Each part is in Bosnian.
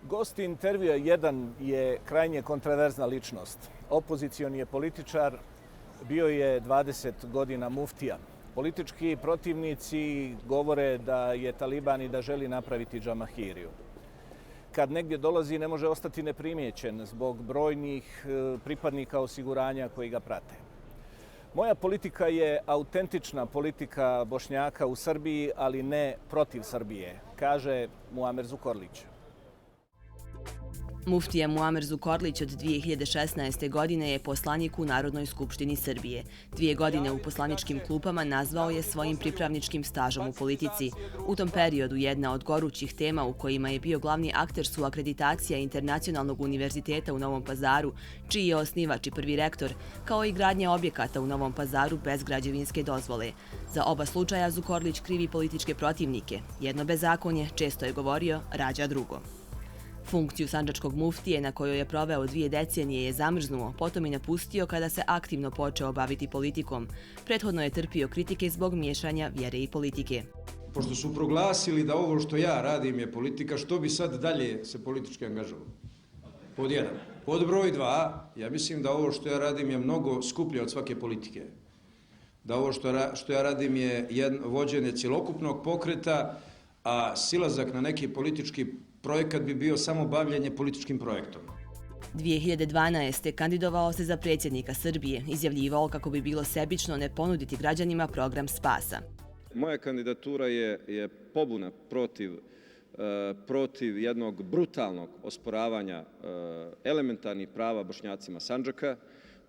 Gost intervjua 1 je krajnje kontroverzna ličnost. Opozicioni je političar, bio je 20 godina muftija. Politički protivnici govore da je taliban i da želi napraviti džamahiriju. Kad negdje dolazi, ne može ostati neprimijećen zbog brojnih pripadnika osiguranja koji ga prate. Moja politika je autentična politika Bošnjaka u Srbiji, ali ne protiv Srbije, kaže Muamer Zukorlić. Muftija Muamer Zukorlić od 2016. godine je poslanik u Narodnoj skupštini Srbije. 2 godine u poslaničkim klupama nazvao je svojim pripravničkim stažom u politici. U tom periodu jedna od gorućih tema u kojima je bio glavni akter su akreditacija Internacionalnog univerziteta u Novom Pazaru, čiji je osnivač i prvi rektor, kao i gradnja objekata u Novom Pazaru bez građevinske dozvole. Za oba slučaja Zukorlić krivi političke protivnike. Jedno bezakonje, često je govorio, rađa drugo. Funkciju sandžačkog muftije, na kojoj je proveo 2 decenije, je zamrznuo, potom i napustio kada se aktivno počeo baviti politikom. Prethodno je trpio kritike zbog miješanja vjere i politike. Pošto su proglasili da ovo što ja radim je politika, što bi sad dalje se politički angažovao? Pod 1. Pod broj 2, ja mislim da ovo što ja radim je mnogo skuplje od svake politike. Da ovo što ja radim je vođenje cjelokupnog pokreta, a silazak na neki politički projekat bi bio samo bavljenje političkim projektom. 2012. kandidovao se za predsjednika Srbije, izjavljivao kako bi bilo sebično ne ponuditi građanima program spasa. Moja kandidatura je pobuna protiv jednog brutalnog osporavanja elementarnih prava Bošnjacima Sandžaka,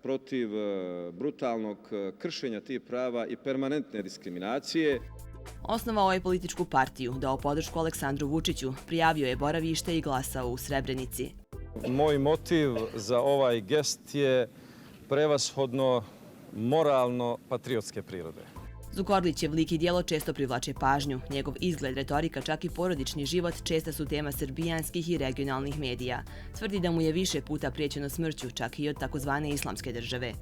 protiv brutalnog kršenja tih prava i permanentne diskriminacije. Osnovao je političku partiju, dao podršku Aleksandru Vučiću, prijavio je boravište i glasao u Srebrenici. Moj motiv za ovaj gest je prevashodno moralno-patriotske prirode. Zukorlićev lik i djelo često privlače pažnju. Njegov izgled, retorika, čak i porodični život česta su tema srbijanskih i regionalnih medija. Tvrdi da mu je više puta prijećeno smrću, čak i od takozvane islamske države.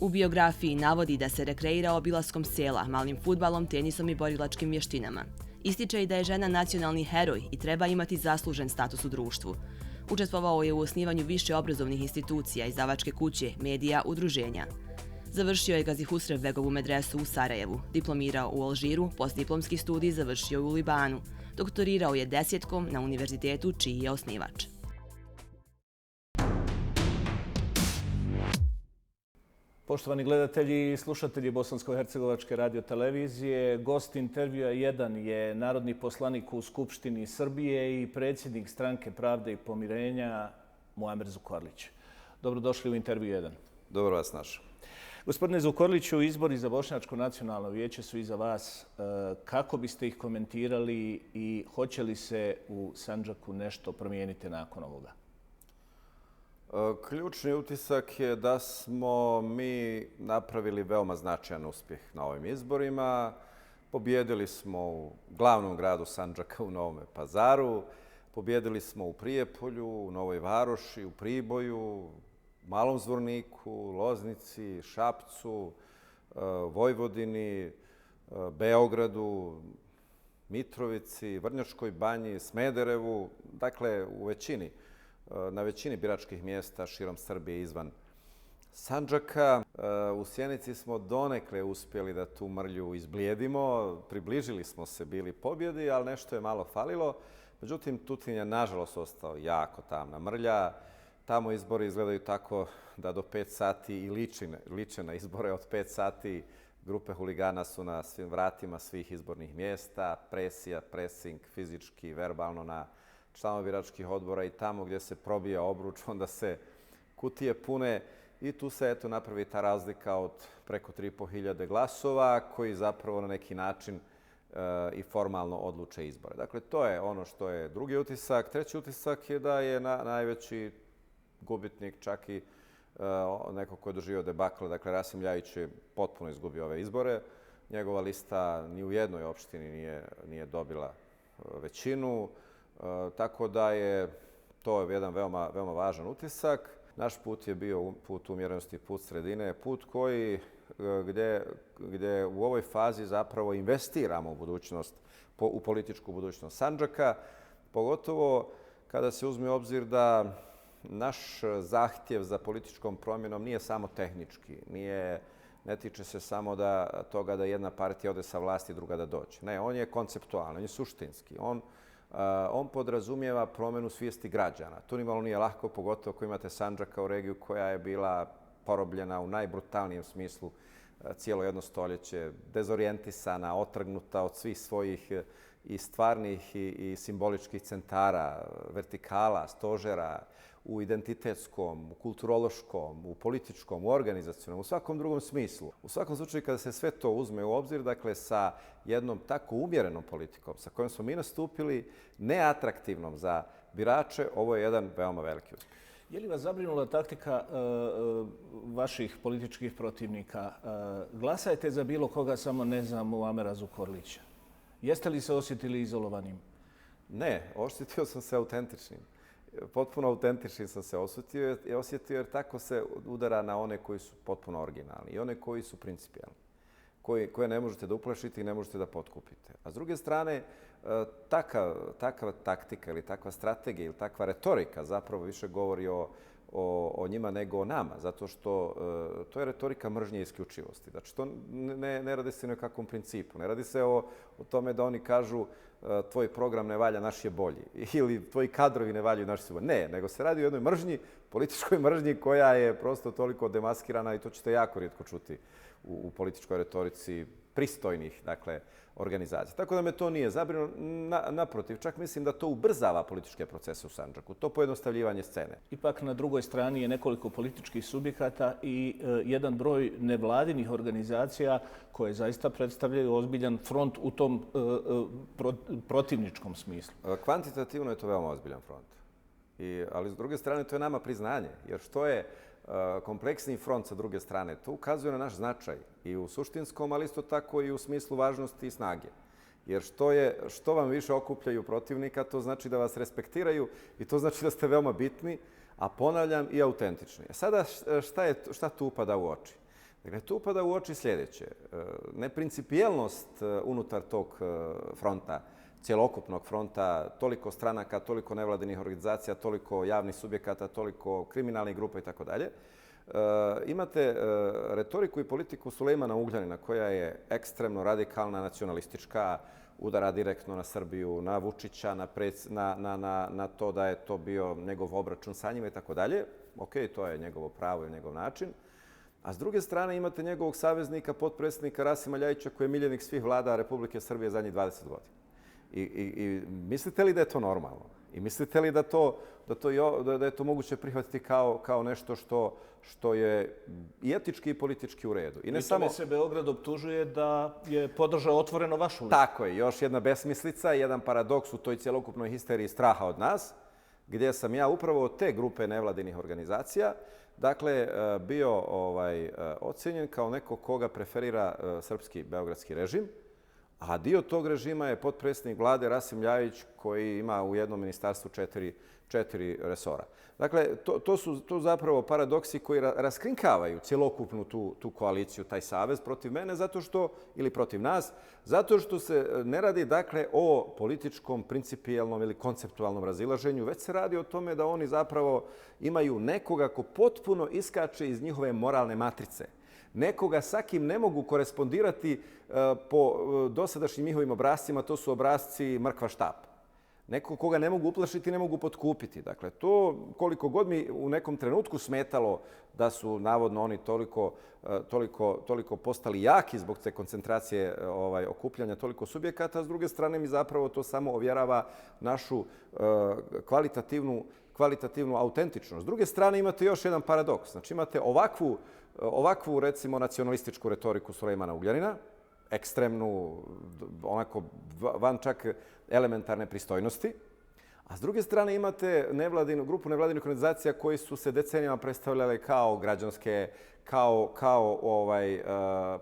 U biografiji navodi da se rekreira obilaskom sela, malim fudbalom, tenisom i borilačkim vještinama. Ističe i da je žena nacionalni heroj i treba imati zaslužen status u društvu. Učestvovao je u osnivanju više obrazovnih institucija, izdavačke kuće, medija, udruženja. Završio je Gazi Husrev Begovu medresu u Sarajevu, diplomirao u Alžiru, postdiplomski studij završio u Libanu. Doktorirao je 10 na univerzitetu čiji je osnivač. Poštovani gledatelji i slušatelji Bosansko-hercegovačke radiotelevizije, gost intervjua 1 je narodni poslanik u Skupštini Srbije i predsjednik Stranke pravde i pomirenja Muamer Zukorlić. Dobrodošli u intervju 1. Dobro vas našao. Gospodine Zukorliću, izbori za Bošnjačko nacionalno vijeće su iza vas. Kako biste ih komentirali i hoće li se u Sandžaku nešto promijeniti nakon ovoga? Ključni utisak je da smo mi napravili veoma značajan uspjeh na ovim izborima. Pobjedili smo u glavnom gradu Sandžaka u Novom Pazaru, pobjedili smo u Prijepolju, u Novoj Varoši, u Priboju, Malom Zvorniku, Loznici, Šapcu, Vojvodini, Beogradu, Mitrovici, Vrnjačkoj banji, Smederevu, dakle na većini biračkih mjesta širom Srbije izvan Sandžaka. U Sjenici smo donekle uspjeli da tu mrlju izblijedimo, približili smo se bili pobjedi, ali nešto je malo falilo. Međutim, Tutin je nažalost ostao jako tamna mrlja. Tamo izbori izgledaju tako da do 5 sati i liče na izbore od 5 sati. Grupe huligana su na svim vratima svih izbornih mjesta, presija, presing, fizički, verbalno na članova biračkih odbora i tamo gdje se probija obruč, onda se kutije pune i tu se napravi ta razlika od preko 3.500 glasova koji zapravo na neki način i formalno odluče izbore. Dakle, to je ono što je drugi utisak. Treći utisak je da je najveći gubitnik čak i neko ko je doživio debakl. Dakle, Rasim Ljajić je potpuno izgubio ove izbore. Njegova lista ni u jednoj opštini nije dobila većinu. Tako da je to jedan veoma važan utisak. Naš put je bio put umjerenosti, put sredine, put gdje u ovoj fazi zapravo investiramo u budućnost, u političku budućnost Sandžaka, pogotovo kada se uzme u obzir da naš zahtjev za političkom promjenom nije samo tehnički, ne tiče se samo toga da jedna partija ode sa vlasti, druga da dođe. Ne, on je konceptualan, on je suštinski. On podrazumijeva promjenu svijesti građana. To nimalo nije lahko, pogotovo ako imate Sandžak kao regiju koja je bila porobljena u najbrutalnijem smislu cijelo jedno stoljeće, dezorijentisana, otrgnuta od svih svojih i stvarnih i simboličkih centara, vertikala, stožera, u identitetskom, u kulturološkom, u političkom, u organizacionom, u svakom drugom smislu. U svakom slučaju, kada se sve to uzme u obzir, dakle, sa jednom tako umjerenom politikom, sa kojom smo mi nastupili, neatraktivnom za birače, ovo je jedan veoma veliki uspjeh. Je li vas zabrinula taktika vaših političkih protivnika? Glasajte za bilo koga, samo ne za Muamera Zukorlića. Jeste li se osjetili izolovanim? Ne, osjetio sam se autentičnim. Potpuno autentičnim sam se osjetio jer tako se udara na one koji su potpuno originalni i one koji su principijalni, koje ne možete da uplašite i ne možete da potkupite. A s druge strane, takva taktika ili takva strategija ili takva retorika zapravo više govori o njima nego o nama, zato što to je retorika mržnje i isključivosti. Znači, to ne radi se ni o kakvom principu. Ne radi se o tome da oni kažu tvoj program ne valja, naš je bolji. Ili tvoji kadrovi ne valjaju, naši su bolji. Ne, nego se radi o jednoj mržnji, političkoj mržnji koja je prosto toliko demaskirana i to ćete jako rijetko čuti u političkoj retorici pristojnih, dakle, organizacija. Tako da me to nije zabrinulo. Naprotiv, čak mislim da to ubrzava političke procese u Sandžaku. To pojednostavljivanje scene. Ipak na drugoj strani je nekoliko političkih subjekata i jedan broj nevladinih organizacija koje zaista predstavljaju ozbiljan front u tom protivničkom smislu. Kvantitativno je to veoma ozbiljan front. Ali s druge strane to je nama priznanje. Jer što je kompleksni front sa druge strane, to ukazuje na naš značaj i u suštinskom, ali isto tako i u smislu važnosti i snage. Jer što vam više okupljaju protivnika, to znači da vas respektiraju i to znači da ste veoma bitni, a ponavljam i autentični. Sada šta tu upada u oči? Dakle, tu upada u oči sljedeće. Neprincipijelnost unutar tog fronta, cjelokupnog fronta, toliko stranaka, toliko nevladinih organizacija, toliko javnih subjekata, toliko kriminalnih grupa itd. Imate retoriku i politiku Sulejmana Ugljanina koja je ekstremno radikalna, nacionalistička, udara direktno na Srbiju, na Vučića, na to da je to bio njegov obračun sa njima itd. Ok, to je njegovo pravo i njegov način. A s druge strane imate njegovog saveznika, potpredsjednika Rasima Ljajića koji je miljenik svih vlada Republike Srbije zadnjih 20 godina. I mislite li da je to normalno? I mislite li da je to moguće prihvatiti kao nešto što je i etički i politički u redu? I tome se Beograd optužuje da je podržao otvoreno vašu listu. Tako je, još jedna besmislica, jedan paradoks u toj cjelokupnoj histeriji straha od nas, gdje sam ja upravo od te grupe nevladinih organizacija, dakle, bio ocjenjen kao neko koga preferira srpski beogradski režim, a dio tog režima je potpredsjednik vlade Rasim Ljajić koji ima u jednom ministarstvu četiri resora. Dakle, to su zapravo paradoksi koji raskrinkavaju cjelokupnu tu koaliciju, taj savez protiv mene, ili protiv nas, zato što se ne radi dakle o političkom, principijelnom ili konceptualnom razilaženju, već se radi o tome da oni zapravo imaju nekoga ko potpuno iskače iz njihove moralne matrice. Nekoga sa kim ne mogu korespondirati po dosadašnjim njihovim obrascima, to su obrasci mrkva štap. Neko koga ne mogu uplašiti, ne mogu potkupiti. Dakle, to koliko god mi u nekom trenutku smetalo da su navodno oni toliko postali jaki zbog te koncentracije okupljanja toliko subjekata, s druge strane mi zapravo to samo ovjerava našu kvalitativnu autentičnost. S druge strane imate još jedan paradoks. Znači imate ovakvu, recimo, nacionalističku retoriku Sulejmana Ugljanina, ekstremnu, onako van čak elementarne pristojnosti, a s druge strane imate grupu nevladinih organizacija koji su se decenijama predstavljale kao građanske, kao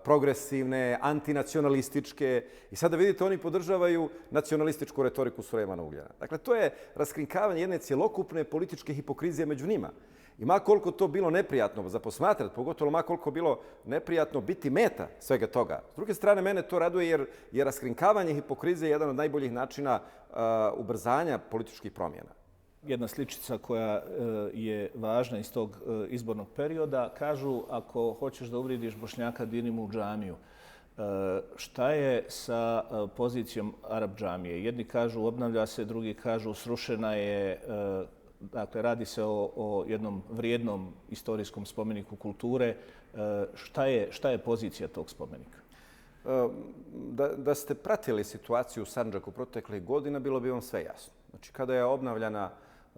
progresivne, antinacionalističke i sada vidite oni podržavaju nacionalističku retoriku Sulejmana Ugljana. Dakle, to je raskrinkavanje jedne cjelokupne političke hipokrizije među njima. I ma koliko to bilo neprijatno za posmatrati, pogotovo ma koliko bilo neprijatno biti meta svega toga. S druge strane, mene to raduje jer je raskrinkavanje hipokrizije jedan od najboljih načina ubrzanja političkih promjena. jedna sličica koja je važna iz tog izbornog perioda. Kažu, ako hoćeš da uvrijediš Bošnjaka, dini mu u džamiju. Šta je sa pozicijom Arab džamije? Jedni kažu obnavlja se, drugi kažu srušena je. Dakle, radi se o jednom vrijednom istorijskom spomeniku kulture. Šta je pozicija tog spomenika? Da ste pratili situaciju u Sandžaku proteklih godina, bilo bi vam sve jasno. Znači, kada je obnavljana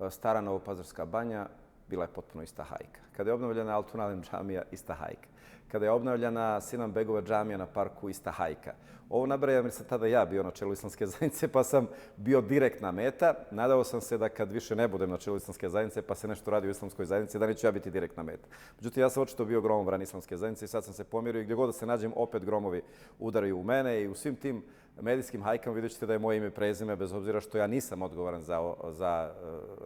stara Novopazarska banja, bila je potpuno ista hajka. Kada je obnavljana Altunalem džamija, ista hajka. Kada je obnavljana Sinan Begova džamija na parku, ista hajka. Ovo nabrajam jer sam tada ja bio na čelu Islamske zajednice, pa sam bio direktna meta. Nadao sam se da kad više ne budem na čelu Islamske zajednice, pa se nešto radi u Islamskoj zajednici, da neću ja biti direktna meta. Međutim, ja sam očito bio gromobran Islamske zajednice i sad sam se pomirio i gdje god da se nađem, opet gromovi udaraju u mene i u svim tim medijskim hajkama vidjet ćete da je moje ime i prezime, bez obzira što ja nisam odgovoran za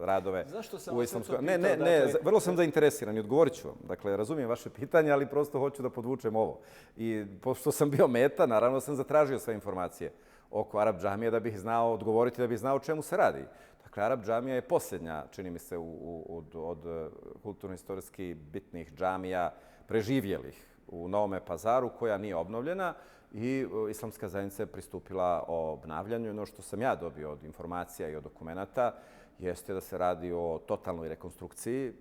radove u Islamskoj. Ne, vrlo sam zainteresiran i odgovorit ću vam. Dakle, razumijem vaše pitanje, ali prosto hoću da podvučem ovo. I pošto sam bio meta, naravno sam zatražio sve informacije oko Arab džamije da bih znao odgovoriti, da bih znao o čemu se radi. Dakle, Arab džamija je posljednja, čini mi se, od kulturno-istorijski bitnih džamija preživjelih u Novome Pazaru, koja nije obnovljena. I Islamska zajednica je pristupila obnavljanju. Ono što sam ja dobio od informacija i od dokumenata jeste da se radi o totalnoj rekonstrukciji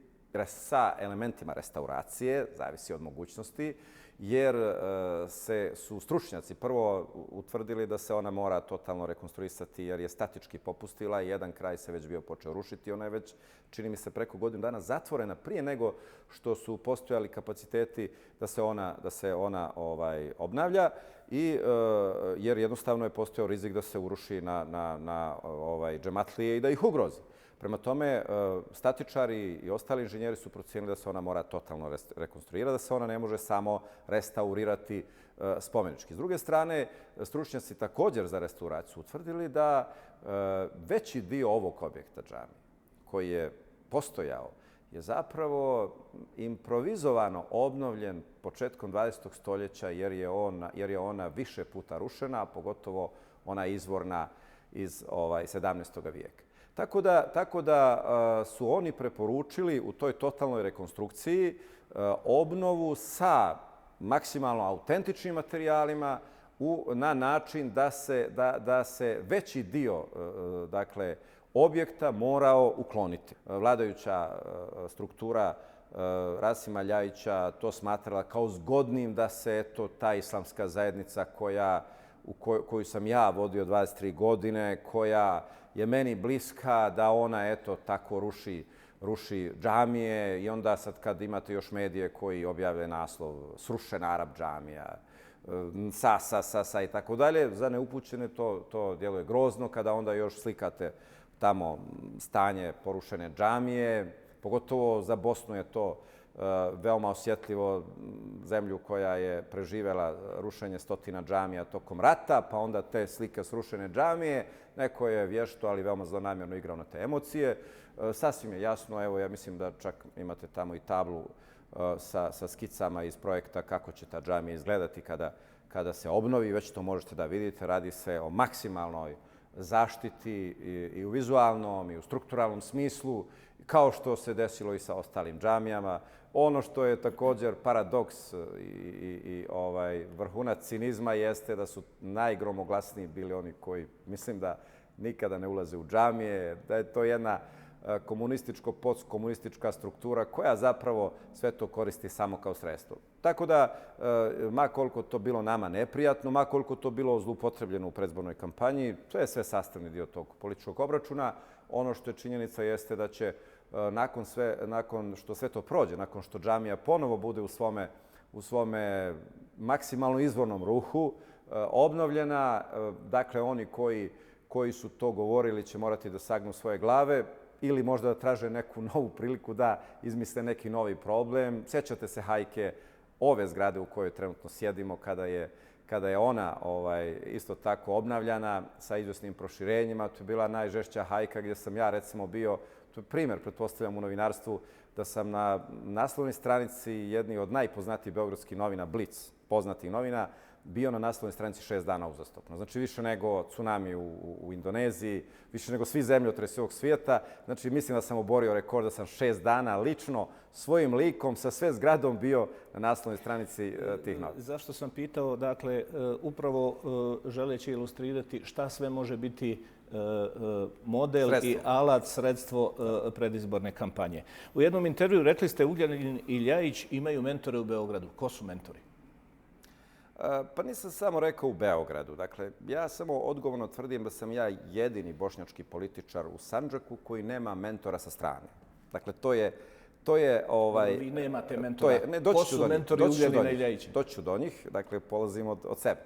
sa elementima restauracije, zavisi od mogućnosti, jer su stručnjaci prvo utvrdili da se ona mora totalno rekonstruisati jer je statički popustila i jedan kraj se već bio počeo rušiti. Ona je već, čini mi se, preko godinu dana zatvorena prije nego što su postojali kapaciteti da se ona obnavlja, jer jednostavno je postojao rizik da se uruši na džematlije i da ih ugrozi. Prema tome, statičari i ostali inženjeri su procijenili da se ona mora totalno rekonstruirati, da se ona ne može samo restaurirati spomenički. S druge strane, stručnjaci također za restauraciju utvrdili da veći dio ovog objekta džamije koji je postojao je zapravo improvizovano obnovljen početkom 20. stoljeća jer je ona više puta rušena, a pogotovo ona izvorna iz 17. vijeka. Tako da su oni preporučili u toj totalnoj rekonstrukciji obnovu sa maksimalno autentičnim materijalima na način da se veći dio objekta morao ukloniti. Vladajuća struktura Rasima Ljajića to smatrala kao zgodnim da se ta islamska zajednica koju sam ja vodio 23 godine, koja je meni bliska, da ona tako ruši džamije i onda sad kad imate još medije koji objave naslov srušena Arab džamija, sa i tako dalje, za neupućene to djeluje grozno kada onda još slikate tamo stanje porušene džamije. Pogotovo za Bosnu je to veoma osjetljivo, zemlju koja je preživjela rušenje stotina džamija tokom rata, pa onda te slike srušene džamije. Neko je vješto, ali veoma zlonamjerno igrao na te emocije. Sasvim je jasno, evo ja mislim da čak imate tamo i tablu sa skicama iz projekta kako će ta džamija izgledati kada se obnovi. Već to možete da vidite. Radi se o maksimalnoj zaštiti i u vizualnom i u strukturalnom smislu, kao što se desilo i sa ostalim džamijama. Ono što je također paradoks i vrhunac cinizma jeste da su najgromoglasniji bili oni koji, mislim da nikada ne ulaze u džamije, da je to jedna komunistička struktura koja zapravo sve to koristi samo kao sredstvo. Tako da, ma koliko to bilo nama neprijatno, ma koliko to bilo zloupotrebljeno u predizbornoj kampanji, to je sve sastavni dio tog političkog obračuna. Ono što je činjenica jeste da će nakon što sve to prođe, nakon što džamija ponovo bude u svome maksimalno izvornom ruhu obnovljena, dakle oni koji su to govorili će morati da sagnu svoje glave ili možda da traže neku novu priliku da izmisle neki novi problem. Sjećate se hajke ove zgrade u kojoj trenutno sjedimo kada je ona isto tako obnavljana sa izvjesnim proširenjima. To je bila najžešća hajka gdje sam ja recimo bio, to je primjer, pretpostavljam, u novinarstvu, da sam na naslovnoj stranici jedni od najpoznatijih beogradskih novina, Blic, poznatih novina, bio na naslovnoj stranici 6 dana uzastopno. Znači više nego tsunami u Indoneziji, više nego svi zemljotresi ovog svijeta. Znači mislim da sam oborio rekord, da sam 6 dana lično svojim likom sa sve zgradom bio na naslovnoj stranici tih novina. Zašto sam pitao, dakle, upravo želeći ilustrirati šta sve može biti model i alat, sredstvo predizborne kampanje. U jednom intervju rekli ste Ugljanin i Ljajić imaju mentore u Beogradu. Ko su mentori? Pa nisam samo rekao u Beogradu. Dakle, ja samo odgovorno tvrdim da sam ja jedini bošnjački političar u Sandžaku koji nema mentora sa strane. Dakle, to je Vi nemate mentora. Ko su mentori Ugljanina i Ljajića? Doći ću do njih. Dakle, polazim od sebe.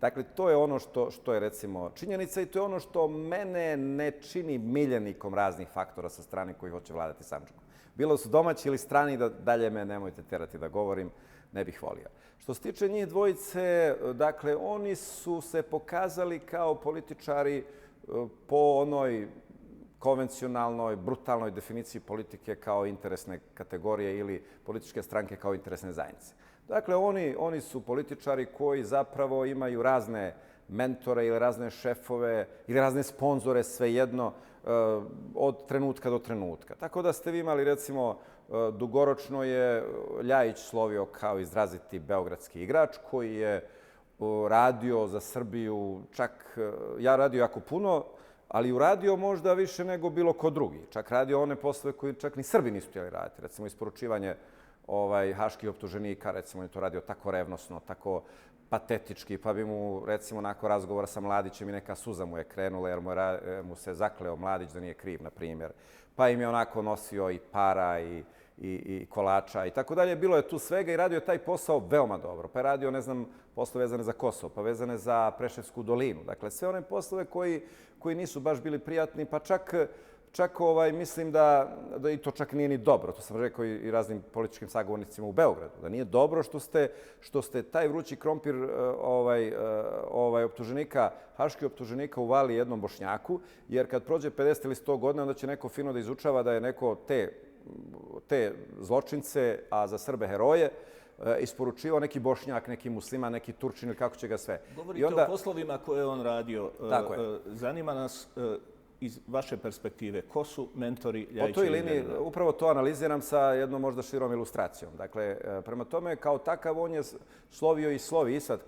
Dakle, to je ono što je, recimo, činjenica i to je ono što mene ne čini miljenikom raznih faktora sa strane koji hoće vladati Sandžakom. Bilo su domaći ili strani, da dalje me nemojte terati da govorim, ne bih volio. Što se tiče njih dvojice, dakle, oni su se pokazali kao političari po onoj konvencionalnoj, brutalnoj definiciji politike kao interesne kategorije ili političke stranke kao interesne zajednice. Dakle, oni su političari koji zapravo imaju razne mentore ili razne šefove ili razne sponzore, svejedno, od trenutka do trenutka. Tako da ste vi imali, recimo, dugoročno je Ljajić slovio kao izraziti beogradski igrač koji je radio za Srbiju, čak ja radio jako puno, ali uradio možda više nego bilo ko drugi. Čak radio one poslove koje čak ni Srbi nisu htjeli raditi. Recimo, isporučivanje haških optuženika, recimo, on je to radio tako revnosno, tako patetički, pa bi mu, recimo, nakon razgovora sa Mladićem i neka suza mu je krenula jer mu se zakleo Mladić da nije kriv, na primjer. Pa im je onako nosio i para i kolača i tako dalje. Bilo je tu svega i radio taj posao veoma dobro. Pa je radio, ne znam, poslove vezane za Kosovo, pa vezane za Preševsku dolinu. Dakle, sve one poslove koji nisu baš bili prijatni, pa čak mislim da i to čak nije ni dobro. To sam rekao i raznim političkim sagovornicima u Beogradu. Da nije dobro što ste taj vrući krompir optuženika, haških optuženika uvali jednom Bošnjaku, jer kad prođe 50 ili 100 godina, onda će neko fino da izučava da je neko te zločince, a za Srbe heroje, isporučivao neki Bošnjak, neki Musliman, neki Turčin ili kako će ga sve. Govorite o poslovima koje je on radio. Zanima nas iz vaše perspektive, ko su mentori Ljajića i Ugljanina? Po toj liniji, upravo to analiziram sa jednom možda širom ilustracijom. Dakle, prema tome, kao takav, on je slovio i slovi i sad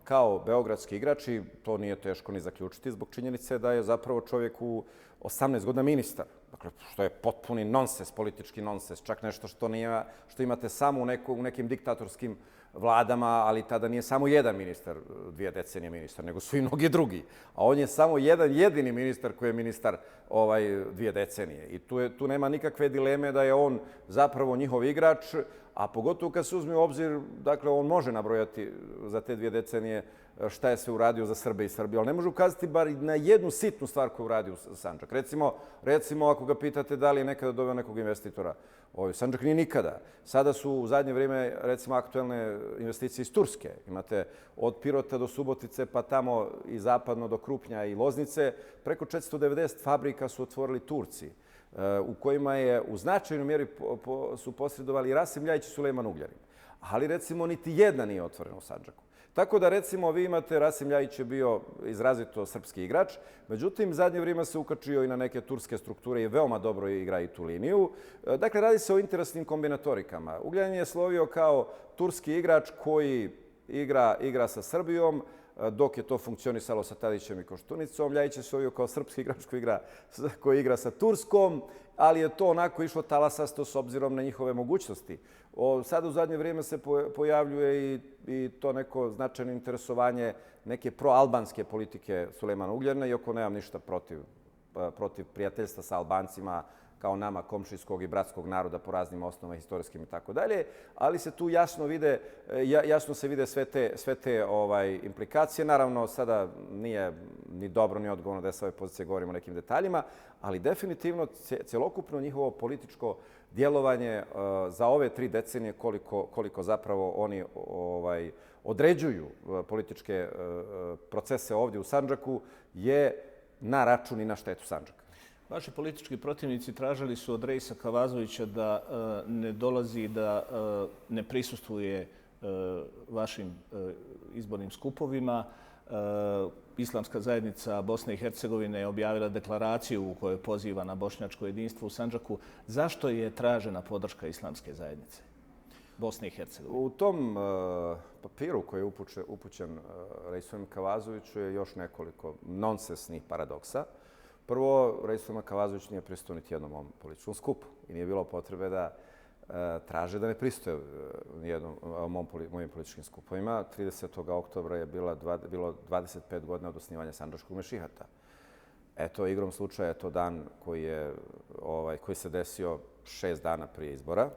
kao beogradski igrač i to nije teško ni zaključiti zbog činjenice da je zapravo čovjek u 18 godina ministar. Dakle, što je potpuni nonsens, politički nonsens, čak nešto što imate samo u nekim diktatorskim vladama, ali tada nije samo jedan ministar, 2 decenije ministar, nego su i mnogi drugi. A on je samo jedan jedini ministar koji je ministar 2 decenije. I tu nema nikakve dileme da je on zapravo njihov igrač, a pogotovo kad se uzme u obzir, dakle, on može nabrojati za te 2 decenije šta je sve uradio za Srbe i Srbiju, ali ne može ukazati bar na jednu sitnu stvar koju uradio u Sandžak. Recimo, ako ga pitate da li je nekada doveo nekog investitora, Sandžak nije nikada. Sada su u zadnje vrijeme, recimo, aktuelne investicije iz Turske. Imate od Pirota do Subotice, pa tamo i zapadno do Krupnja i Loznice. Preko 490 fabrika su otvorili Turci, u kojima je u značajnoj mjeri su posredovali Rasim Ljajić i Sulejman Ugljanin. Ali, recimo, niti jedna nije otvorena u Sandžaku. Tako da, recimo, vi imate, Rasim Ljajić je bio izrazito srpski igrač, međutim, zadnje vrijeme se ukačio i na neke turske strukture i veoma dobro igra i tu liniju. Dakle, radi se o interesnim kombinatorikama. Ugljanin je slovio kao turski igrač koji igra sa Srbijom, dok je to funkcionisalo sa Tadićem i Koštunicom. Ljajić je slovio kao srpski igrač koji igra sa Turskom, ali je to onako išlo talasasto s obzirom na njihove mogućnosti. Sada u zadnje vrijeme se pojavljuje i to neko značajno interesovanje neke proalbanske politike Sulejmana Ugljanina, iako nemam ništa protiv prijateljstva sa Albancima kao nama komšijskog i bratskog naroda po raznim osnovama historijskim i tako dalje, ali se tu jasno se vide sve te implikacije. Naravno, sada nije ni dobro ni odgovorno da je sa ove pozicije govorimo o nekim detaljima, ali definitivno cjelokupno njihovo političko djelovanje za ove 3 decenije koliko zapravo oni određuju političke procese ovdje u Sandžaku je na račun i na štetu Sandžaka. Vaši politički protivnici tražili su od Reisa Kavazovića da ne dolazi, da ne prisustvuje vašim izbornim skupovima. Islamska zajednica Bosne i Hercegovine je objavila deklaraciju u kojoj poziva na bošnjačko jedinstvo u Sandžaku. Zašto je tražena podrška Islamske zajednice Bosne i Hercegovine? U tom papiru koji je upućen Reisulem Kavazoviću je još nekoliko nonsensnih paradoksa. Prvo, Reisulem Kavazović nije pristao niti jednom mom političkom skupu i nije bilo potrebe da traže da ne pristoje nijednom mojim političkim skupovima. 30. oktobra je bilo 25 godina od osnivanja Sandžačkog mešihata. Eto, igrom slučaja je to dan koji se desio 6 dana prije izbora.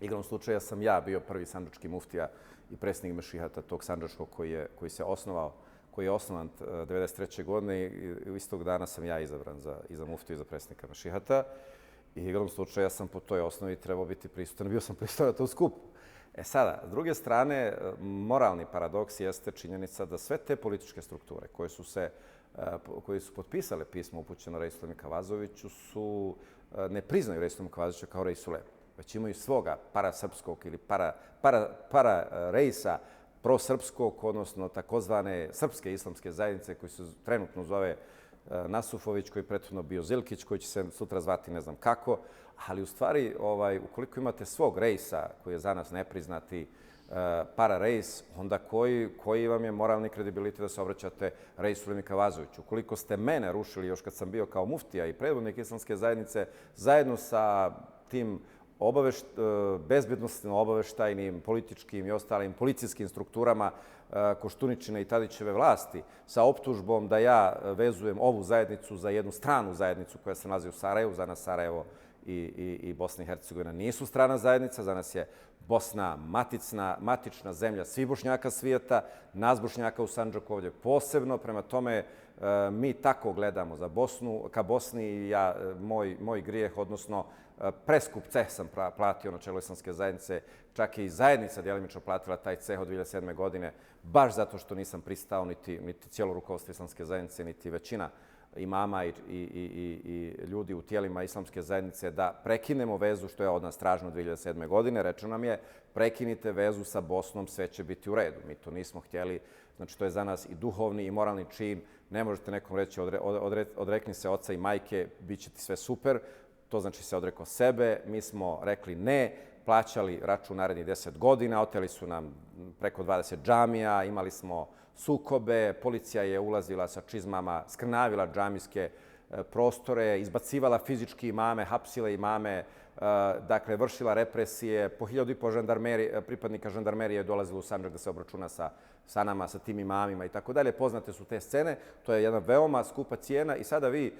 Igrom slučaja sam ja bio prvi sandžački muftija i predsjednik mešihata tog sandžačkog koji je osnovan 1993. godine i istog dana sam ja izabran za muftiju i za predsjednika mešihata. I igrom slučaja sam po toj osnovi trebao biti prisutan. Bio sam prisutan na tom skupu. Sada, s druge strane, moralni paradoks jeste činjenica da sve te političke strukture koje su potpisale pismo upućeno Reisulemu Kavazoviću ne priznaju Reisulema Kavazovića kao Reisulem, već imaju svoga parasrpskog ili para-rejsa prosrpskog, odnosno takozvane srpske islamske zajednice koji se trenutno zove Nasufović, koji je prethodno bio Zilkić, koji će se sutra zvati ne znam kako, ali u stvari ukoliko imate svog rejsa koji je za nas nepriznati para-rejs, onda koji vam je moralni kredibilitet da se obraćate Reisulemu Kavazoviću? Ukoliko ste mene rušili još kad sam bio kao muftija i predvodnik islamske zajednice, zajedno sa tim bezbednosno-obaveštajnim, političkim i ostalim policijskim strukturama Koštuničine i Tadićeve vlasti sa optužbom da ja vezujem ovu zajednicu za jednu stranu zajednicu koja se nalazi u Sarajevu. Za nas Sarajevo i Bosna i Hercegovina nisu strana zajednica. Za nas je Bosna matična zemlja svih Bošnjaka svijeta, nas Bošnjaka u Sandžaku ovdje posebno. Prema tome, mi tako gledamo ka Bosni i moj grijeh, odnosno preskup ceh sam platio na čelu Islamske zajednice. Čak i zajednica djelimično platila taj ceh od 2007. godine, baš zato što nisam pristao niti cijelo rukovodstvo Islamske zajednice, niti većina imama i ljudi u tijelima Islamske zajednice da prekinemo vezu, što je od nas traženo 2007. godine. Rečeno nam je, prekinite vezu sa Bosnom, sve će biti u redu. Mi to nismo htjeli. Znači, to je za nas i duhovni i moralni čin. Ne možete nekom reći, odrekni se oca i majke, bit će ti sve super. To znači se odrekao sebe. Mi smo rekli ne, plaćali račun narednih 10 godina, oteli su nam preko 20 džamija, imali smo sukobe, policija je ulazila sa čizmama, skrnavila džamijske prostore, izbacivala fizički imame, hapsila imame, dakle, vršila represije. Po 1500 pripadnika žandarmerije je dolazilo u Sandžak da se obračuna sa nama, sa tim imamima i tako dalje. Poznate su te scene. To je jedna veoma skupa cijena i sada vi,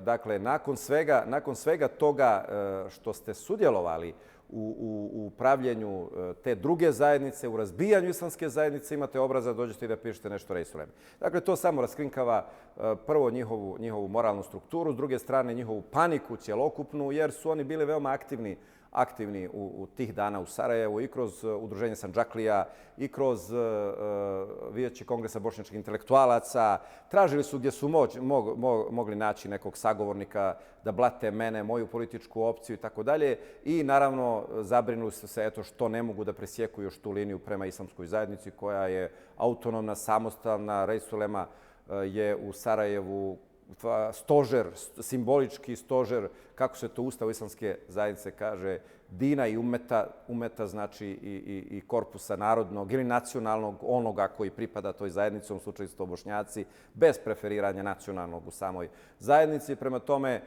dakle, nakon svega toga što ste sudjelovali u pravljenju te druge zajednice, u razbijanju islamske zajednice, imate obraza, dođete i da pišete nešto Reisulemu. Dakle, to samo raskrinkava prvo njihovu moralnu strukturu, s druge strane njihovu paniku cjelokupnu, jer su oni bili veoma aktivni u tih dana u Sarajevu i kroz Udruženje Sandžaklija i kroz Vijeće kongresa bošnjačkih intelektualaca. Tražili su gdje su mogli naći nekog sagovornika da blate mene, moju političku opciju i tako dalje. I naravno zabrinuli su se što ne mogu da presjeku još tu liniju prema islamskoj zajednici koja je autonomna, samostalna. Reisulema je u Sarajevu stožer, simbolički stožer, kako se to Ustav Islamske zajednice kaže, dina i umeta znači i korpusa narodnog ili nacionalnog, onoga koji pripada toj zajednici, u ovom slučaju su to Bošnjaci, bez preferiranja nacionalnog u samoj zajednici. Prema tome,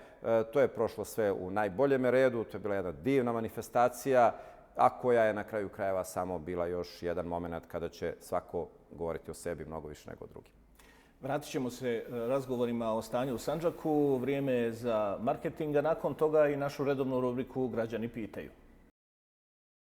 to je prošlo sve u najboljem redu, to je bila jedna divna manifestacija, a koja je na kraju krajeva samo bila još jedan moment kada će svako govoriti o sebi mnogo više nego drugi. Vratit ćemo se razgovorima o stanju u Sandžaku. Vrijeme je za marketing, a nakon toga i našu redovnu rubriku Građani pitaju.